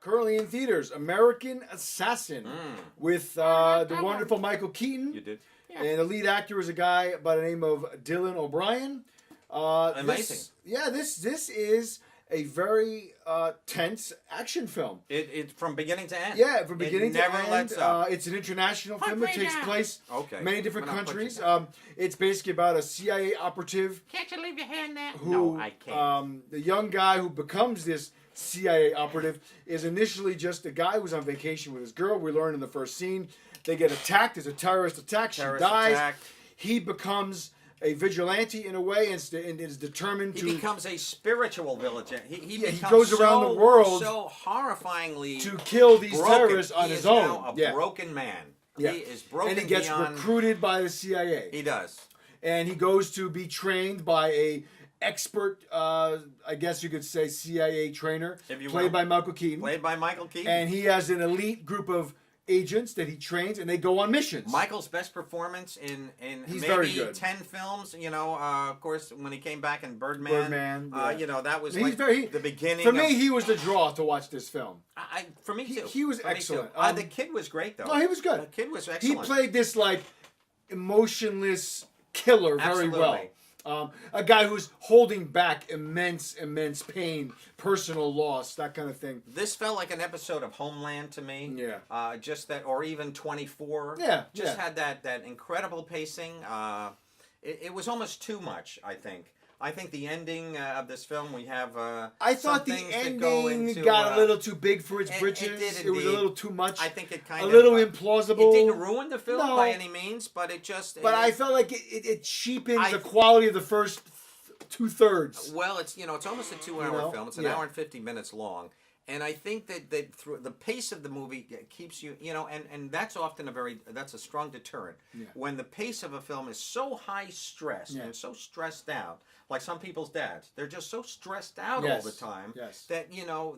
currently in theaters, American Assassin, with the wonderful Michael Keaton. You did? Yeah. And the lead actor is a guy by the name of Dylan O'Brien. Amazing. This is a very tense action film. It from beginning to end. Yeah, from beginning to end. It never lets up. It's an international film. It takes place in many different countries. It's basically about a CIA operative. Can't you leave your hand there? Who, no, I can't. The young guy who becomes this CIA operative is initially just a guy who's on vacation with his girl. We learn in the first scene. They get attacked. There's a terrorist attack. She dies. Attack. He becomes a vigilante in a way and is determined he to... becomes a spiritual vigilante. He goes around the world so horrifyingly to kill these broken. terrorists on his own. He is now a broken man. Yeah. He is broken and he gets beyond... recruited by the CIA. He does. And he goes to be trained by a expert, I guess you could say, CIA trainer, played by Michael Keaton. Played by Michael Keaton. And he has an elite group of agents that he trains, and they go on missions. Michael's best performance in He's maybe very good. 10 films. You know, of course, when he came back in Birdman. Yeah. You know, that was the beginning. For me, he was the draw to watch this film. For me too. He was excellent. The kid was great though. No, he was good. The kid was excellent. He played this like emotionless killer very well. A guy who's holding back immense pain, personal loss, that kind of thing. This felt like an episode of Homeland to me. Yeah. Just that, or even 24. Yeah. Just had that incredible pacing. It was almost too much, I think. I think the ending of this film, we have. I thought the ending got a little too big for its britches. It was a little too much. I think it kind of a little implausible. It didn't ruin the film by any means, but it just. But I felt like it cheapened the quality of the first 2/3. Well, it's almost a 2-hour film. It's an hour and 50 minutes long. And I think that through the pace of the movie keeps you, and that's often that's a strong deterrent. Yeah. When the pace of a film is so high stressed and so stressed out, like some people's dads, they're just so stressed out all the time that,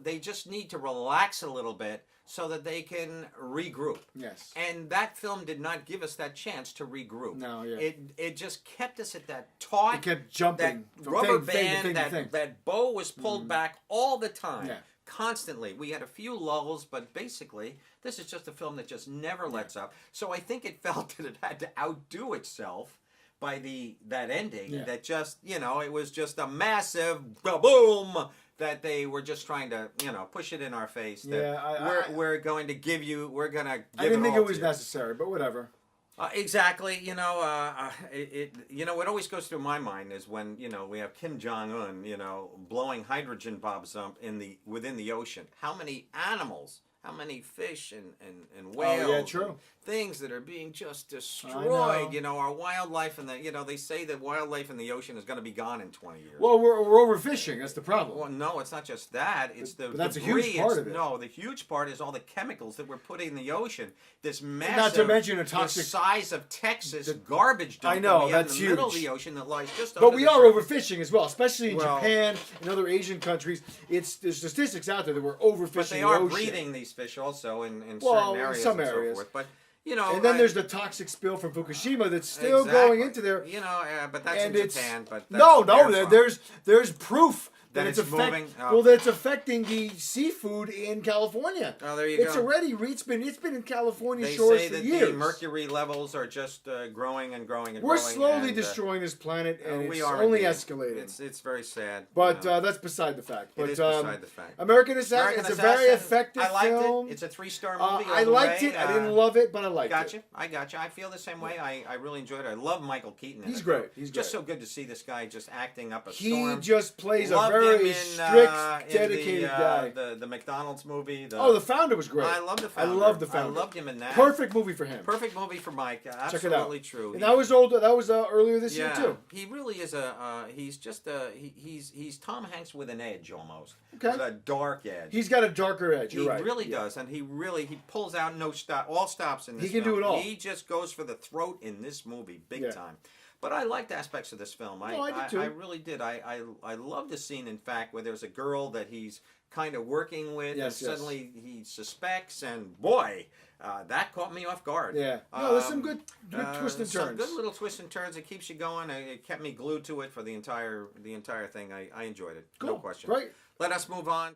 they just need to relax a little bit so that they can regroup. Yes. And that film did not give us that chance to regroup. No, yeah. It just kept us at that taut, it kept jumping. That rubber band, that bow was pulled back all the time. Yeah. Constantly. We had a few lulls, but basically, this is just a film that just never lets up. So I think it felt that it had to outdo itself by that ending. That just, it was just a massive boom that they were just trying to, push it in our face. That we're going to give you, we're going to give it all. I didn't think it was necessary, but whatever. Exactly. What always goes through my mind is when, we have Kim Jong-un, blowing hydrogen bombs up within the ocean. How many animals, how many fish and whales, and things that are being just destroyed. Our wildlife they say that wildlife in the ocean is going to be gone in 20 years. Well, we're overfishing. That's the problem. Well, no, it's not just that. It's the that's debris. A huge part of it. No, the huge part is all the chemicals that we're putting in the ocean. This massive, not to mention a toxic, the size of Texas garbage dump. I know, that that's in the huge. middle of the ocean that lies just. But we are overfishing as well, especially in Japan and other Asian countries. There's statistics out there that we're overfishing. But they are breeding these fish also in certain areas. In some and areas. So forth. But and then there's the toxic spill from Fukushima that's still going into there. But that's in Japan. But there's proof that it's moving. that's affecting the seafood in California. Oh, there you go. It's already it's been in California they shores say for that years. The mercury levels are just growing and growing and We're growing. slowly destroying this planet, and we it's are only indeed. escalating. It's very sad. But that's beside the fact. But, it is beside the fact. American Assassin. It's a very effective film. I liked it. It's a 3-star movie. I liked it. I didn't love it, but I liked it. I got you. I feel the same way. I really enjoyed it. I love Michael Keaton. He's great. He's just so good to see this guy just acting up a He storm. just plays a very strict, dedicated guy. The McDonald's movie. The Founder was great. I love the Founder. I love the Founder. I loved him in that. Perfect movie for him. Perfect movie for Mike. Absolutely Check it out. True. And that was old. That was earlier this year too. He really is he's just he's Tom Hanks with an edge almost. Okay. With a dark edge. He's got a darker edge. You're right. He really does, and he pulls out all stops in this. He can do it all. He just goes for the throat in this movie, big time. But I liked aspects of this film. I did too. I really did. I love the scene, in fact, where there's a girl that he's kind of working with, and suddenly he suspects, and boy, that caught me off guard. Yeah. No, there's some good twists and turns. Some good little twists and turns. It keeps you going. It kept me glued to it for the entire thing. I enjoyed it. Cool. No question. Great. Let us move on.